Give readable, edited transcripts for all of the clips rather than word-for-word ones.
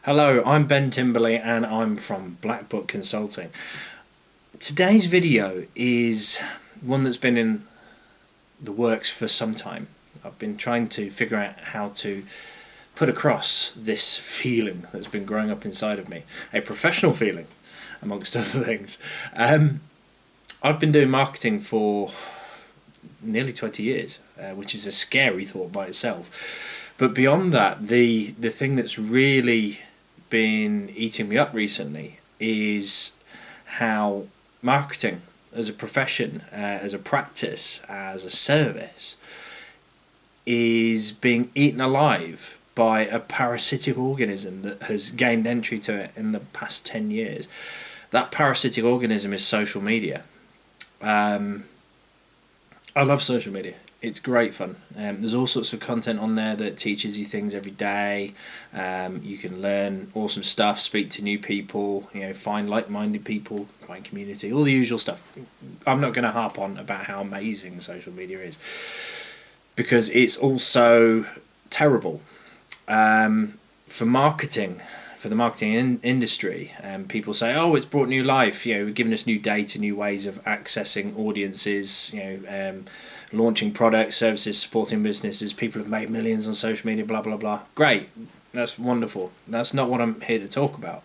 Hello, I'm Ben Timberley and I'm from Black Book Consulting. Today's video is one that's been in the works for some time. I've been trying to figure out how to put across this feeling that's been growing up inside of me, a professional feeling, amongst other things. I've been doing marketing for nearly 20 years, which is a scary thought by itself. But beyond that, the thing that's really been eating me up recently is how marketing as a profession, as a practice, as a service is being eaten alive by a parasitic organism that has gained entry to it in the past 10 years. That parasitic organism is social media. I love social media. It's great fun. There's all sorts of content on there that teaches you things every day. You can learn awesome stuff, speak to new people, find like-minded people, find community, all the usual stuff. I'm not going to harp on about how amazing social media is because it's also terrible. For marketing, for the marketing industry, people say, "Oh, it's brought new life. We're giving us new data, new ways of accessing audiences. Launching products, services, supporting businesses. People have made millions on social media. Blah blah blah. Great, that's wonderful. That's not what I'm here to talk about.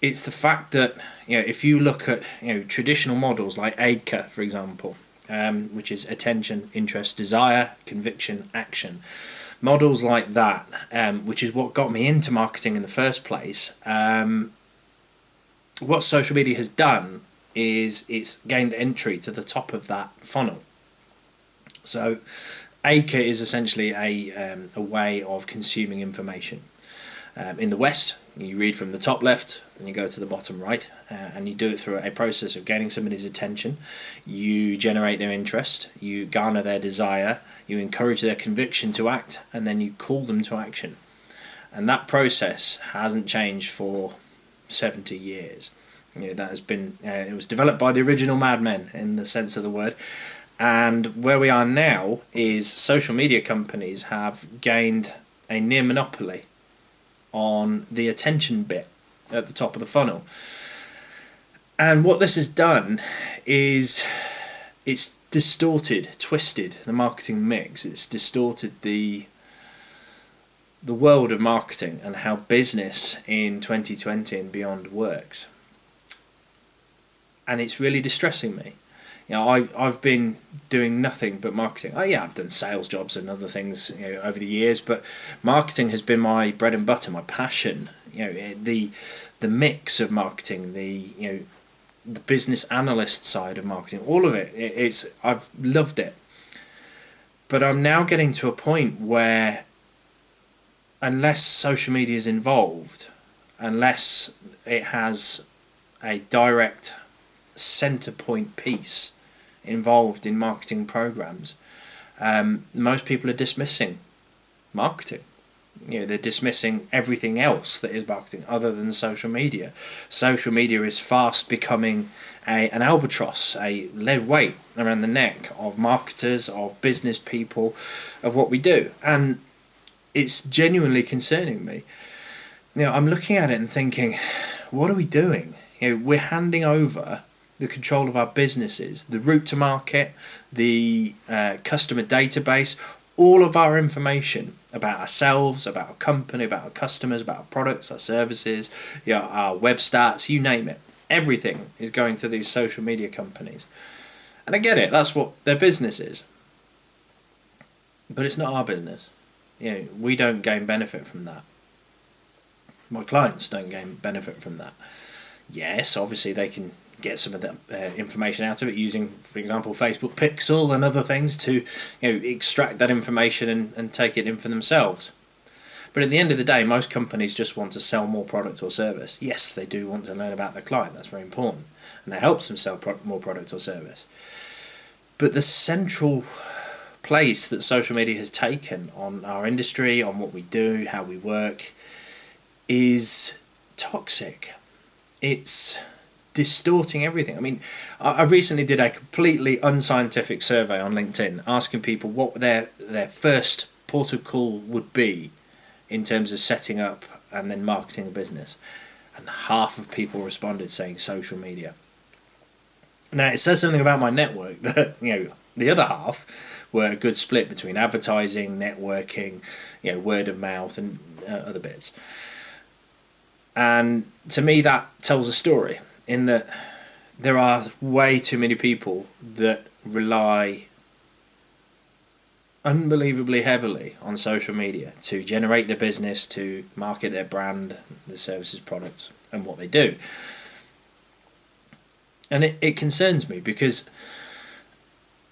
It's the fact that if you look at traditional models like AIDCA, for example, which is attention, interest, desire, conviction, action. Models like that, which is what got me into marketing in the first place. What social media has done is it's gained entry to the top of that funnel. So AIDCA is essentially a way of consuming information. In the West, you read from the top left and you go to the bottom right, and you do it through a process of gaining somebody's attention. You generate their interest, you garner their desire, you encourage their conviction to act, and then you call them to action. And that process hasn't changed for 70 years. That has been it was developed by the original Mad Men in the sense of the word. And where we are now is social media companies have gained a near monopoly on the attention bit at the top of the funnel. And what this has done is it's distorted, twisted the marketing mix. It's distorted the world of marketing and how business in 2020 and beyond works. And it's really distressing me. I've been doing nothing but marketing. I've done sales jobs and other things over the years, but marketing has been my bread and butter, my passion. The mix of marketing, the business analyst side of marketing, all of it. I've loved it. But I'm now getting to a point where, unless social media is involved, unless it has a direct center point piece involved in marketing programs, most people are dismissing marketing. They're dismissing everything else that is marketing other than social media. Social media is fast becoming an albatross, a lead weight around the neck of marketers, of business people, of what we do. And it's genuinely concerning me. I'm looking at it and thinking, what are we doing? We're handing over the control of our businesses, the route to market, the customer database, all of our information about ourselves, about our company, about our customers, about our products, our services, our web stats, you name it. Everything is going to these social media companies. And I get it, that's what their business is. But it's not our business. We don't gain benefit from that. My clients don't gain benefit from that. Yes, obviously they can get some of the information out of it using, for example, Facebook Pixel and other things to extract that information and take it in for themselves. But at the end of the day, most companies just want to sell more product or service. Yes, they do want to learn about their client. That's very important. And that helps them sell more product or service. But the central place that social media has taken on our industry, on what we do, how we work, is toxic. It's distorting everything. I recently did a completely unscientific survey on LinkedIn asking people what their first port of call would be in terms of setting up and then marketing a business. And half of people responded saying social media. Now, it says something about my network that, the other half were a good split between advertising, networking, word of mouth and other bits. And to me, that tells a story in that there are way too many people that rely unbelievably heavily on social media to generate their business, to market their brand, their services, products, and what they do. And it concerns me because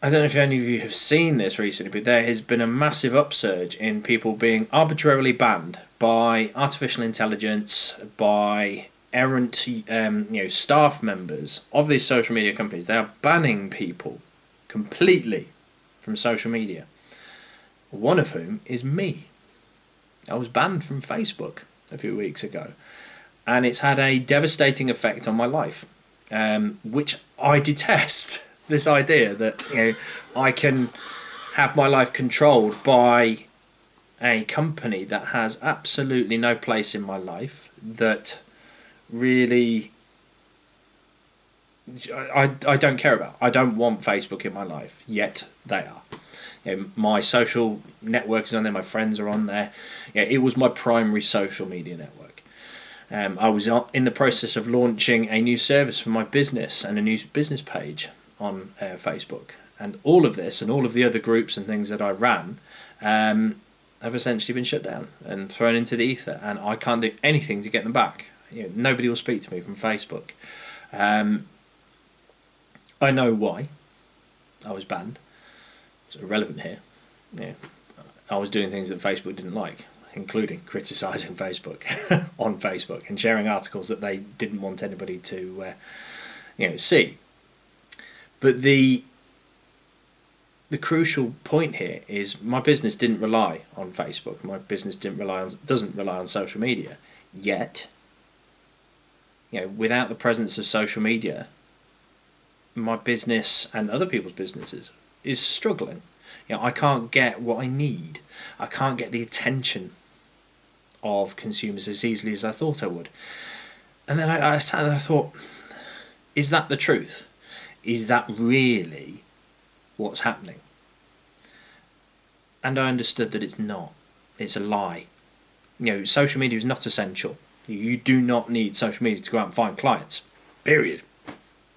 I don't know if any of you have seen this recently, but there has been a massive upsurge in people being arbitrarily banned by artificial intelligence, by errant staff members of these social media companies. They are banning people completely from social media. One of whom is me. I was banned from Facebook a few weeks ago, and it's had a devastating effect on my life, which I detest. This idea that I can have my life controlled by a company that has absolutely no place in my life, that really I don't care about. I don't want Facebook in my life, yet they are. My social network is on there, my friends are on there. It was my primary social media network. I was in the process of launching a new service for my business and a new business page on Facebook. And all of this and all of the other groups and things that I ran have essentially been shut down and thrown into the ether. And I can't do anything to get them back. Nobody will speak to me from Facebook. I know why I was banned. It's irrelevant here. I was doing things that Facebook didn't like, including criticising Facebook on Facebook and sharing articles that they didn't want anybody to see. But the crucial point here is my business didn't rely on Facebook. My business doesn't rely on social media. Yet, without the presence of social media, my business and other people's businesses is struggling. I can't get what I need. I can't get the attention of consumers as easily as I thought I would. And then I sat and I thought, is that the truth? Is that really what's happening? And I understood that it's not. It's a lie. Social media is not essential. You do not need social media to go out and find clients. Period.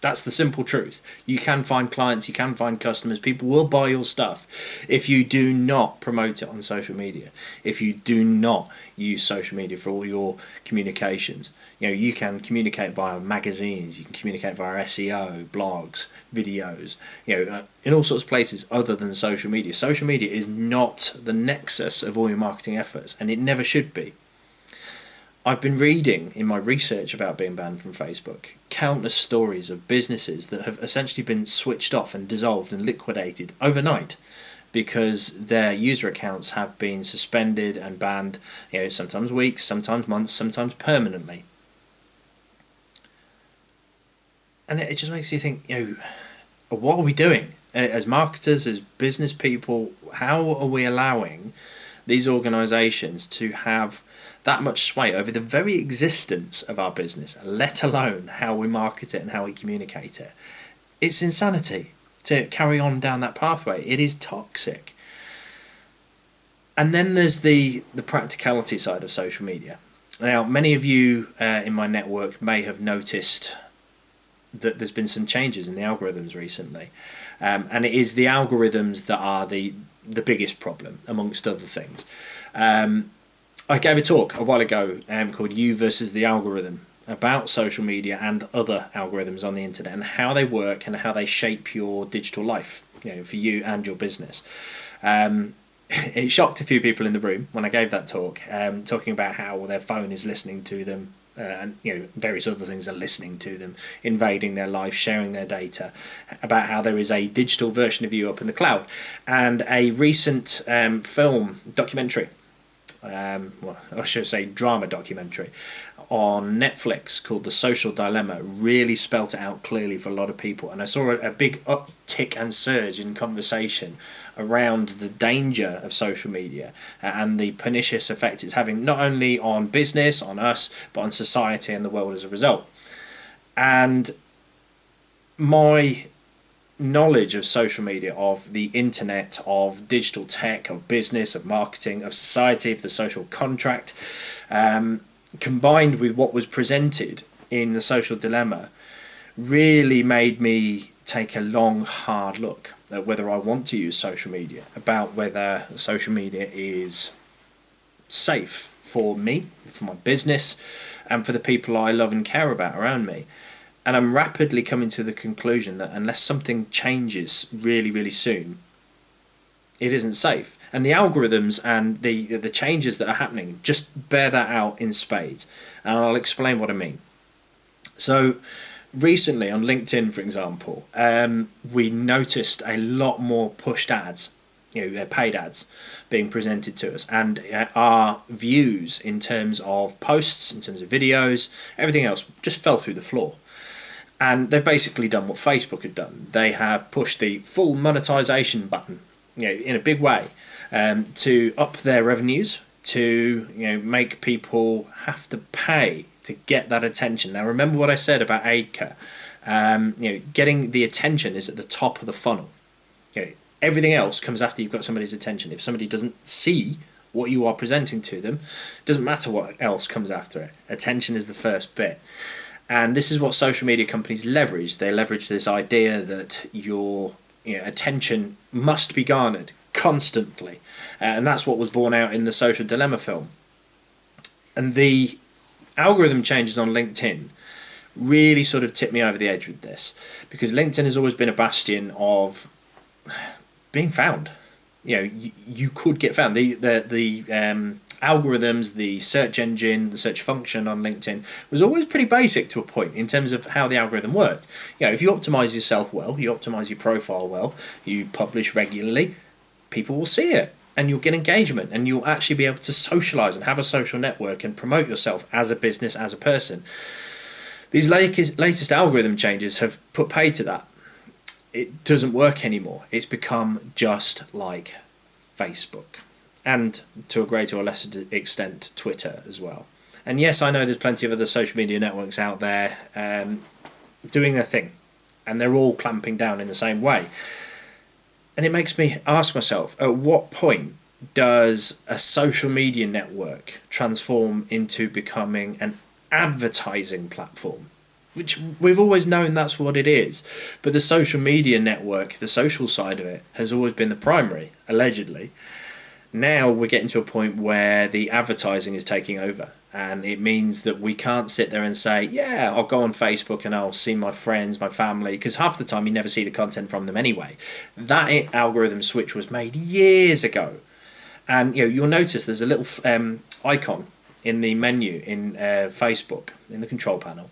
That's the simple truth. You can find clients, you can find customers, people will buy your stuff if you do not promote it on social media, if you do not use social media for all your communications. You can communicate via magazines, you can communicate via SEO, blogs, videos, in all sorts of places other than social media. Social media is not the nexus of all your marketing efforts, and it never should be. I've been reading in my research about being banned from Facebook countless stories of businesses that have essentially been switched off and dissolved and liquidated overnight because their user accounts have been suspended and banned, sometimes weeks, sometimes months, sometimes permanently. And it just makes you think, what are we doing as marketers, as business people? How are we allowing these organisations to have that much sway over the very existence of our business, let alone how we market it and how we communicate it? It's insanity to carry on down that pathway. It is toxic. And then there's the practicality side of social media. Now, many of you in my network may have noticed that there's been some changes in the algorithms recently. And it is the algorithms that are the biggest problem, amongst other things. I gave a talk a while ago called You versus the Algorithm about social media and other algorithms on the internet and how they work and how they shape your digital life, for you and your business. It shocked a few people in the room when I gave that talk, talking about how their phone is listening to them, and various other things are listening to them, invading their life, sharing their data, about how there is a digital version of you up in the cloud. And a recent documentary, I should say drama documentary, on Netflix called The Social Dilemma really spelt it out clearly for a lot of people. And I saw a big uptick uptick and surge in conversation around the danger of social media and the pernicious effect it's having not only on business, on us, but on society and the world as a result. And my knowledge of social media, of the internet, of digital tech, of business, of marketing, of society, of the social contract, combined with what was presented in The Social Dilemma, really made me take a long, hard look at whether I want to use social media, about whether social media is safe for me, for my business, and for the people I love and care about around me. And I'm rapidly coming to the conclusion that unless something changes really, really soon, it isn't safe. And the algorithms and the changes that are happening just bear that out in spades. And I'll explain what I mean. So recently on LinkedIn, for example, we noticed a lot more pushed ads, paid ads being presented to us, and our views in terms of posts, in terms of videos, everything else just fell through the floor. And they've basically done what Facebook had done. They have pushed the full monetization button, in a big way, to up their revenues, to make people have to pay to get that attention. Now, remember what I said about AIDCA. Getting the attention is at the top of the funnel. Everything else comes after you've got somebody's attention. If somebody doesn't see what you are presenting to them, it doesn't matter what else comes after it. Attention is the first bit. And this is what social media companies leverage. They leverage this idea that your attention must be garnered constantly. And that's what was borne out in the Social Dilemma film. And the algorithm changes on LinkedIn really sort of tipped me over the edge with this, because LinkedIn has always been a bastion of being found. You could get found. The algorithms, the search engine, the search function on LinkedIn was always pretty basic to a point in terms of how the algorithm worked. If you optimize yourself well, you optimize your profile well, you publish regularly, people will see it and you'll get engagement and you'll actually be able to socialize and have a social network and promote yourself as a business, as a person. These latest algorithm changes have put paid to that. It doesn't work anymore. It's become just like Facebook. And to a greater or lesser extent, Twitter as well. And yes, I know there's plenty of other social media networks out there doing their thing, and they're all clamping down in the same way. And it makes me ask myself, at what point does a social media network transform into becoming an advertising platform? Which we've always known that's what it is. But the social media network, the social side of it, has always been the primary, allegedly. Now we're getting to a point where the advertising is taking over, and it means that we can't sit there and say, yeah, I'll go on Facebook and I'll see my friends, my family, because half the time you never see the content from them anyway. That algorithm switch was made years ago. And you'll notice there's a little icon in the menu in Facebook, in the control panel,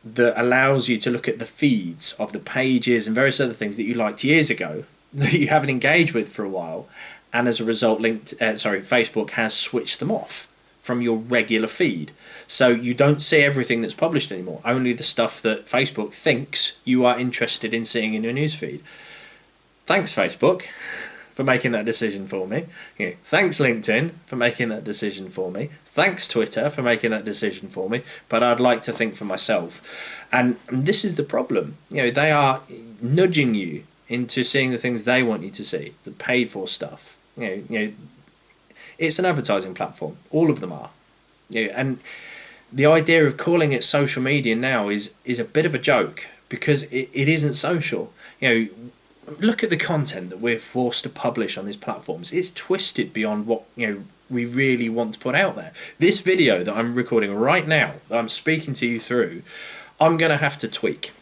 that allows you to look at the feeds of the pages and various other things that you liked years ago that you haven't engaged with for a while. And as a result, Facebook has switched them off from your regular feed. So you don't see everything that's published anymore, only the stuff that Facebook thinks you are interested in seeing in your newsfeed. Thanks, Facebook, for making that decision for me. Thanks, LinkedIn, for making that decision for me. Thanks, Twitter, for making that decision for me. But I'd like to think for myself. And this is the problem. They are nudging you into seeing the things they want you to see, the paid for stuff. It's an advertising platform. All of them are. And the idea of calling it social media now is a bit of a joke, because it isn't social. Look at the content that we're forced to publish on these platforms. It's twisted beyond what we really want to put out there. This video that I'm recording right now, that I'm speaking to you through, I'm going to have to tweak.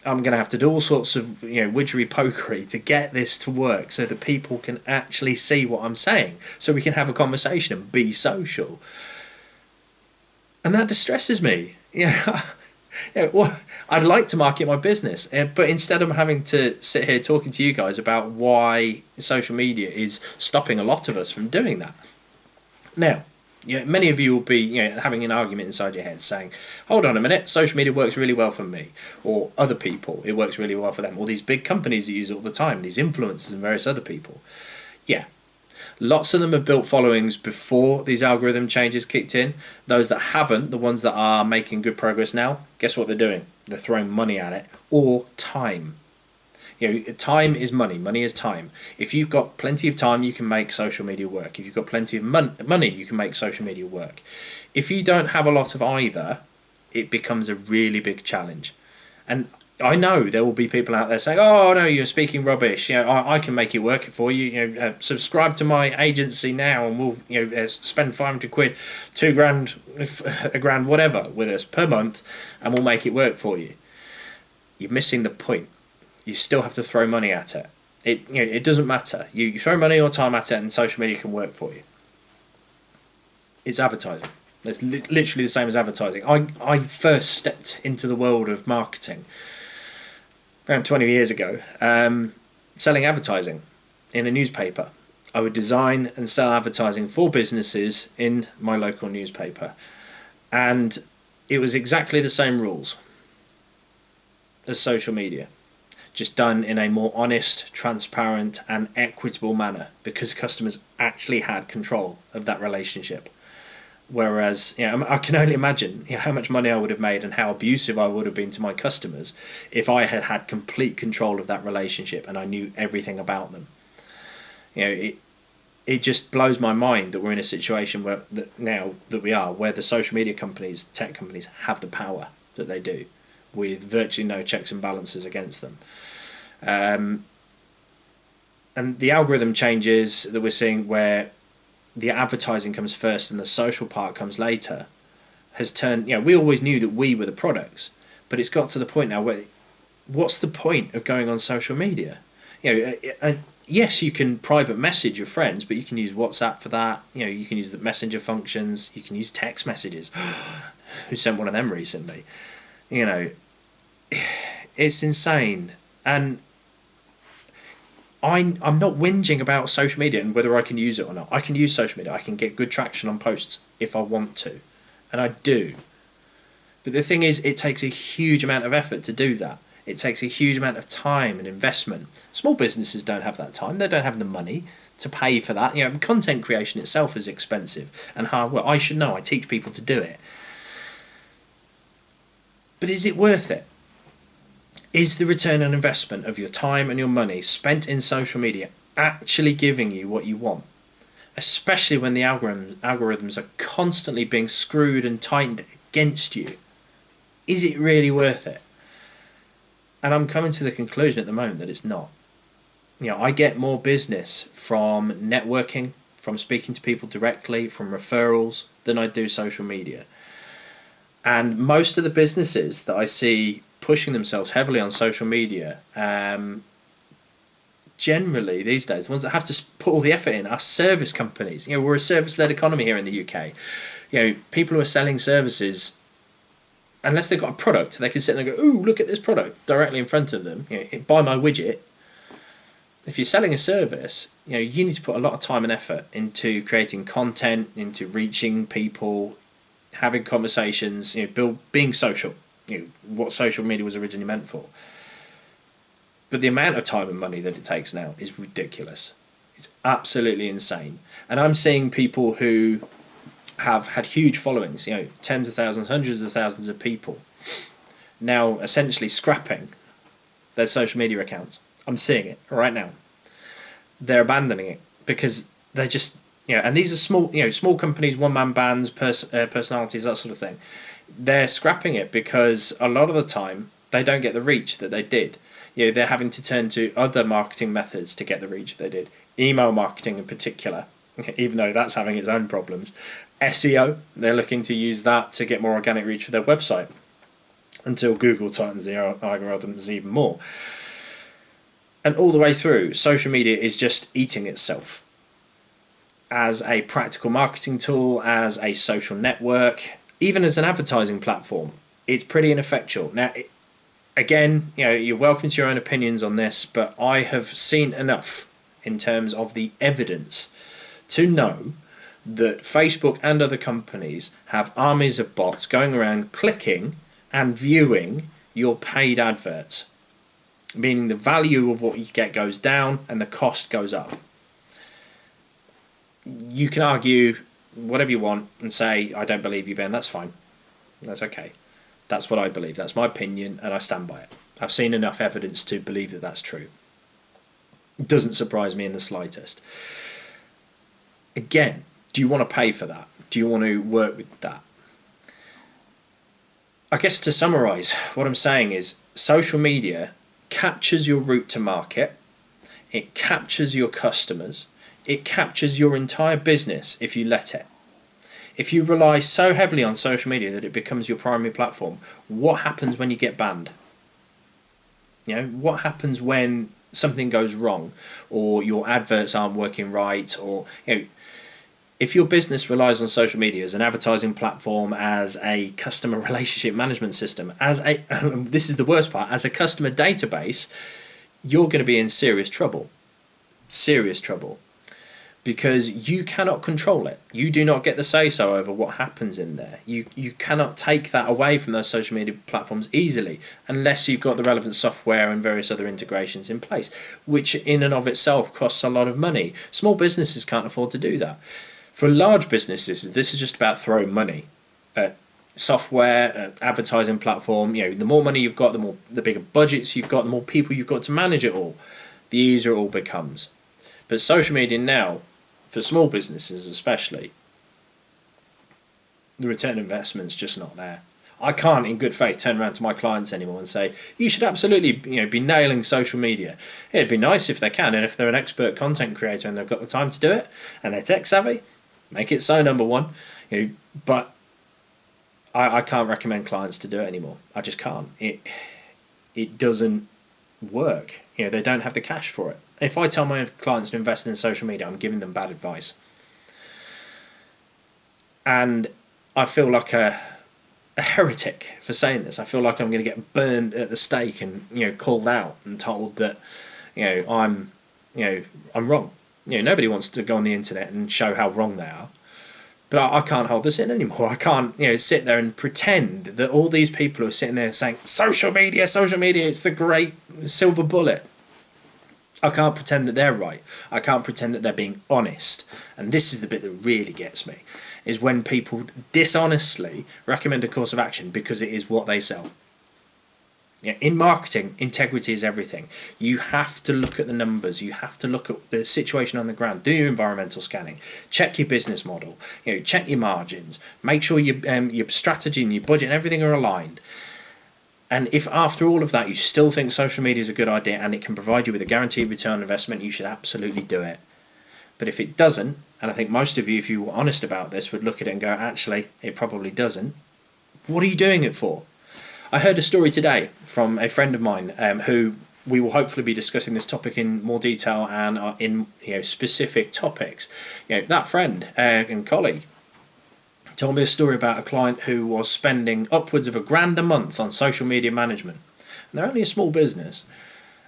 I'm going to have to do all sorts of widgery pokery to get this to work so that people can actually see what I'm saying, so we can have a conversation and be social. And that distresses me. Well, I'd like to market my business, but instead I'm having to sit here talking to you guys about why social media is stopping a lot of us from doing that. Now, Many of you will be having an argument inside your head saying, hold on a minute, social media works really well for me, or other people, it works really well for them, or these big companies that use it all the time, these influencers and various other people. Yeah, lots of them have built followings before these algorithm changes kicked in. Those that haven't, the ones that are making good progress now, guess what they're doing? They're throwing money at it, or time. Time is money. Money is time. If you've got plenty of time, you can make social media work. If you've got plenty of money, you can make social media work. If you don't have a lot of either, it becomes a really big challenge. And I know there will be people out there saying, "Oh no, you're speaking rubbish. I can make it work for you. Subscribe to my agency now, and we'll spend £500, £2,000, a grand, whatever, with us per month, and we'll make it work for you." You're missing the point. You still have to throw money at it. It doesn't matter. You throw money or time at it, and social media can work for you. It's advertising. It's literally the same as advertising. I first stepped into the world of marketing around 20 years ago, selling advertising in a newspaper. I would design and sell advertising for businesses in my local newspaper. And it was exactly the same rules as social media, just done in a more honest, transparent and equitable manner, because customers actually had control of that relationship. Whereas, I can only imagine how much money I would have made and how abusive I would have been to my customers if I had had complete control of that relationship and I knew everything about them. It just blows my mind that we're in a situation where the social media companies, tech companies, have the power that they do, with virtually no checks and balances against them. And the algorithm changes that we're seeing, where the advertising comes first and the social part comes later, has turned, we always knew that we were the products, but it's got to the point now where, what's the point of going on social media? And yes, you can private message your friends, but you can use WhatsApp for that. You can use the messenger functions, you can use text messages. Who sent one of them recently? It's insane. And I'm not whinging about social media and whether I can use it or not. I can use social media. I can get good traction on posts if I want to. And I do. But the thing is, it takes a huge amount of effort to do that. It takes a huge amount of time and investment. Small businesses don't have that time. They don't have the money to pay for that. Content creation itself is expensive and hard work. I should know. I teach people to do it. But is it worth it? Is the return on investment of your time and your money spent in social media actually giving you what you want? Especially when the algorithms are constantly being screwed and tightened against you. Is it really worth it? And I'm coming to the conclusion at the moment that it's not. I get more business from networking, from speaking to people directly, from referrals, than I do social media. And most of the businesses that I see pushing themselves heavily on social media, generally these days, the ones that have to put all the effort in are service companies. We're a service-led economy here in the UK. People who are selling services, unless they've got a product, they can sit there and go, "Ooh, look at this product," directly in front of them. Buy my widget. If you're selling a service, you need to put a lot of time and effort into creating content, into reaching people, having conversations, being social. What social media was originally meant for. But the amount of time and money that it takes now is ridiculous. It's absolutely insane. And I'm seeing people who have had huge followings, tens of thousands, hundreds of thousands of people, now essentially scrapping their social media accounts. I'm seeing it right now. They're abandoning it because they're just, and these are small companies, one-man bands, personalities, that sort of thing. They're scrapping it because a lot of the time they don't get the reach that they did. They're having to turn to other marketing methods to get the reach they did. Email marketing in particular, even though that's having its own problems. SEO, they're looking to use that to get more organic reach for their website until Google tightens the algorithms even more. And all the way through, social media is just eating itself as a practical marketing tool, as a social network, even as an advertising platform. It's pretty ineffectual. Now, again, you're welcome to your own opinions on this, but I have seen enough in terms of the evidence to know that Facebook and other companies have armies of bots going around clicking and viewing your paid adverts, meaning the value of what you get goes down and the cost goes up. You can argue whatever you want and say, I don't believe you, Ben. That's fine. That's okay. That's what I believe. That's my opinion, and I stand by it. I've seen enough evidence to believe that that's true. It doesn't surprise me in the slightest. Again, do you want to pay for that? Do you want to work with that? I guess to summarise, what I'm saying is social media captures your route to market. It captures your customers. It captures your entire business if you let it. If you rely so heavily on social media that it becomes your primary platform, what happens when you get banned? What happens when something goes wrong, or your adverts aren't working right, or if your business relies on social media as an advertising platform, as a customer relationship management system, as a this is the worst part, as a customer database, you're going to be in serious trouble. Serious trouble. Because you cannot control it. You do not get the say-so over what happens in there. You cannot take that away from those social media platforms easily unless you've got the relevant software and various other integrations in place, which in and of itself costs a lot of money. Small businesses can't afford to do that. For large businesses, this is just about throwing money at software, at advertising platform. The more money you've got, the bigger budgets you've got, the more people you've got to manage it all, the easier it all becomes. But social media now, for small businesses especially, the return on investment's just not there. I can't in good faith turn around to my clients anymore and say, you should absolutely be nailing social media. It'd be nice if they can, and if they're an expert content creator and they've got the time to do it and they're tech savvy, make it so, number one. But I can't recommend clients to do it anymore. I just can't. It doesn't work. They don't have the cash for it. If I tell my clients to invest in social media, I'm giving them bad advice. And I feel like a heretic for saying this. I feel like I'm going to get burned at the stake and called out and told that I'm wrong. Nobody wants to go on the internet and show how wrong they are. But I can't hold this in anymore. I can't sit there and pretend that all these people who are sitting there saying social media, it's the great silver bullet. I can't pretend that they're right. I can't pretend that they're being honest. And this is the bit that really gets me, is when people dishonestly recommend a course of action because it is what they sell. In marketing, integrity is everything. You have to look at the numbers. You have to look at the situation on the ground. Do your environmental scanning. Check your business model. Check your margins. Make sure your strategy and your budget and everything are aligned. And if after all of that you still think social media is a good idea and it can provide you with a guaranteed return on investment, you should absolutely do it. But if it doesn't, and I think most of you, if you were honest about this, would look at it and go, actually, it probably doesn't, what are you doing it for? I heard a story today from a friend of mine who we will hopefully be discussing this topic in more detail and in specific topics. That friend and colleague told me a story about a client who was spending upwards of $1,000 a month on social media management. And they're only a small business.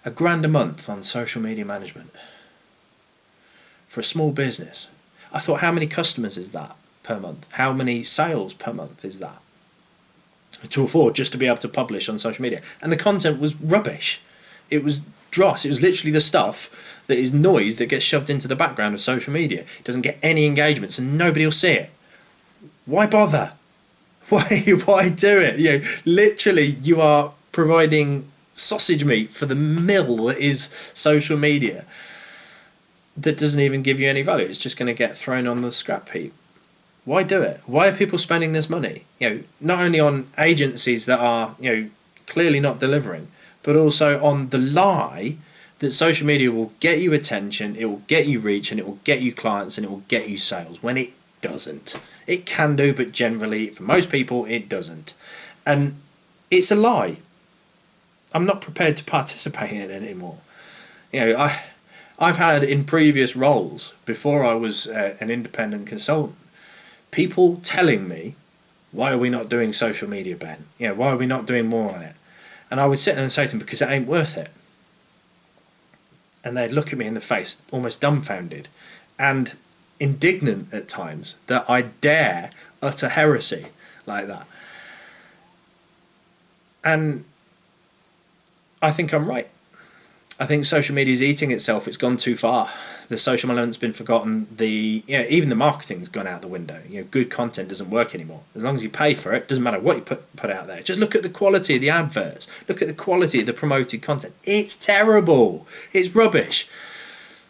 $1,000 a month on social media management. For a small business. I thought, how many customers is that per month? How many sales per month is that? To afford just to be able to publish on social media. And the content was rubbish. It was dross. It was literally the stuff that is noise that gets shoved into the background of social media. It doesn't get any engagements and nobody will see it. Why bother? Why do it? Literally, you are providing sausage meat for the mill that is social media that doesn't even give you any value. It's just going to get thrown on the scrap heap. Why do it? Why are people spending this money? Not only on agencies that are clearly not delivering, but also on the lie that social media will get you attention, it will get you reach, and it will get you clients, and it will get you sales, when it doesn't. It can do, but generally, for most people, it doesn't. And it's a lie. I'm not prepared to participate in it anymore. I've had in previous roles, before I was an independent consultant, people telling me, why are we not doing social media, Ben? Why are we not doing more on it? And I would sit there and say to them, because it ain't worth it. And they'd look at me in the face, almost dumbfounded. And indignant at times that I dare utter heresy like that. And I think I'm right. I think social media is eating itself. It's gone too far. The social element's been forgotten. Even the marketing's gone out the window. Good content doesn't work anymore. As long as you pay for it, doesn't matter what you put out there. Just look at the quality of the adverts. Look at the quality of the promoted content. It's terrible. It's rubbish.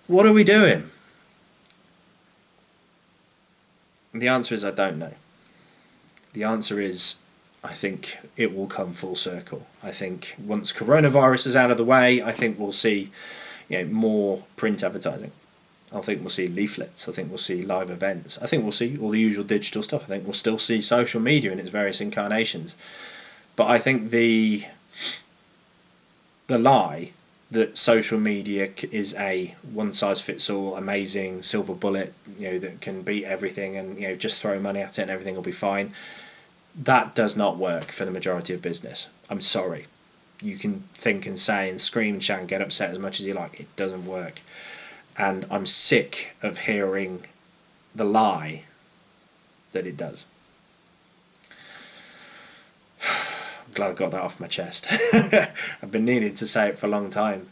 What are we doing? And the answer is I don't know. The answer is I think it will come full circle. I think once coronavirus is out of the way, I think we'll see more print advertising. I think we'll see leaflets. I think we'll see live events. I think we'll see all the usual digital stuff. I think we'll still see social media in its various incarnations. But I think the lie that social media is a one-size-fits-all, amazing silver bullet, that can beat everything and just throw money at it and everything will be fine, that does not work for the majority of business. I'm sorry. You can think and say and scream and shout and get upset as much as you like. It doesn't work. And I'm sick of hearing the lie that it does. I'm glad I got that off my chest. I've been needing to say it for a long time.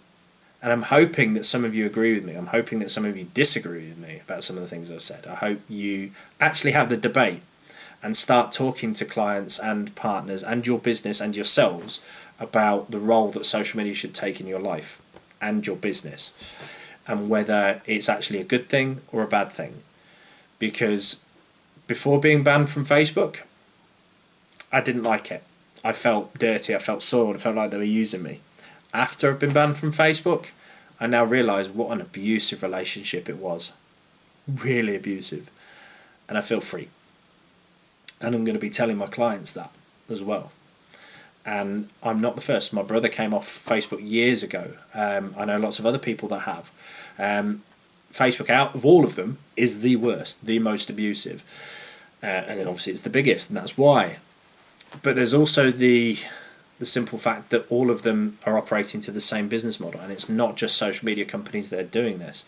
And I'm hoping that some of you agree with me. I'm hoping that some of you disagree with me about some of the things I've said. I hope you actually have the debate and start talking to clients and partners and your business and yourselves about the role that social media should take in your life and your business, and whether it's actually a good thing or a bad thing. Because before being banned from Facebook, I didn't like it. I felt dirty, I felt soiled, I felt like they were using me. After I've been banned from Facebook, I now realise what an abusive relationship it was. Really abusive. And I feel free. And I'm going to be telling my clients that as well. And I'm not the first. My brother came off Facebook years ago. I know lots of other people that have. Facebook, out of all of them, is the worst, the most abusive. And obviously it's the biggest, and that's why. But there's also the simple fact that all of them are operating to the same business model, and it's not just social media companies that are doing this.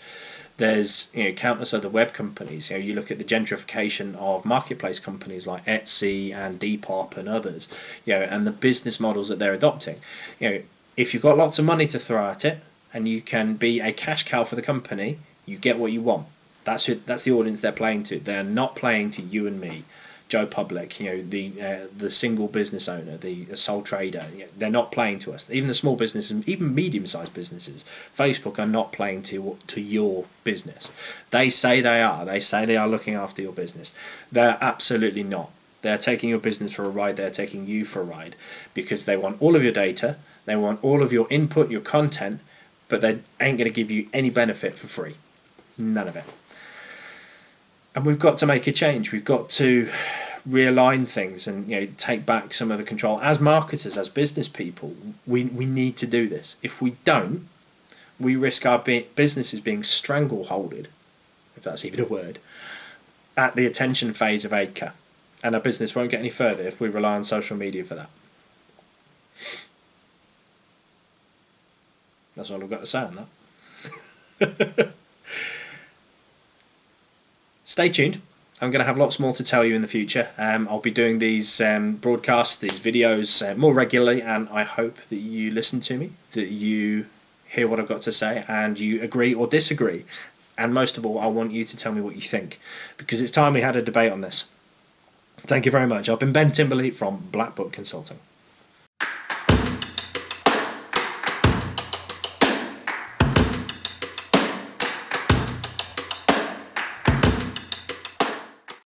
There's countless other web companies. You look at the gentrification of marketplace companies like Etsy and Depop and others, and the business models that they're adopting. If you've got lots of money to throw at it and you can be a cash cow for the company, you get what you want. That's the audience they're playing to. They're not playing to you and me, Joe Public, the single business owner, the sole trader. They're not playing to us. Even the small businesses, even medium-sized businesses, Facebook are not playing to your business. They say they are. They say they are looking after your business. They're absolutely not. They're taking your business for a ride. They're taking you for a ride because they want all of your data. They want all of your input, your content, but they ain't going to give you any benefit for free. None of it. And we've got to make a change. We've got to realign things and take back some of the control. As marketers, as business people, we need to do this. If we don't, we risk our businesses being strangleholded, if that's even a word, at the attention phase of AIDCA. And our business won't get any further if we rely on social media for that. That's all I've got to say on that. Stay tuned. I'm going to have lots more to tell you in the future. I'll be doing these broadcasts, these videos more regularly, and I hope that you listen to me, that you hear what I've got to say, and you agree or disagree. And most of all, I want you to tell me what you think, because it's time we had a debate on this. Thank you very much. I've been Ben Timberley from Black Book Consulting.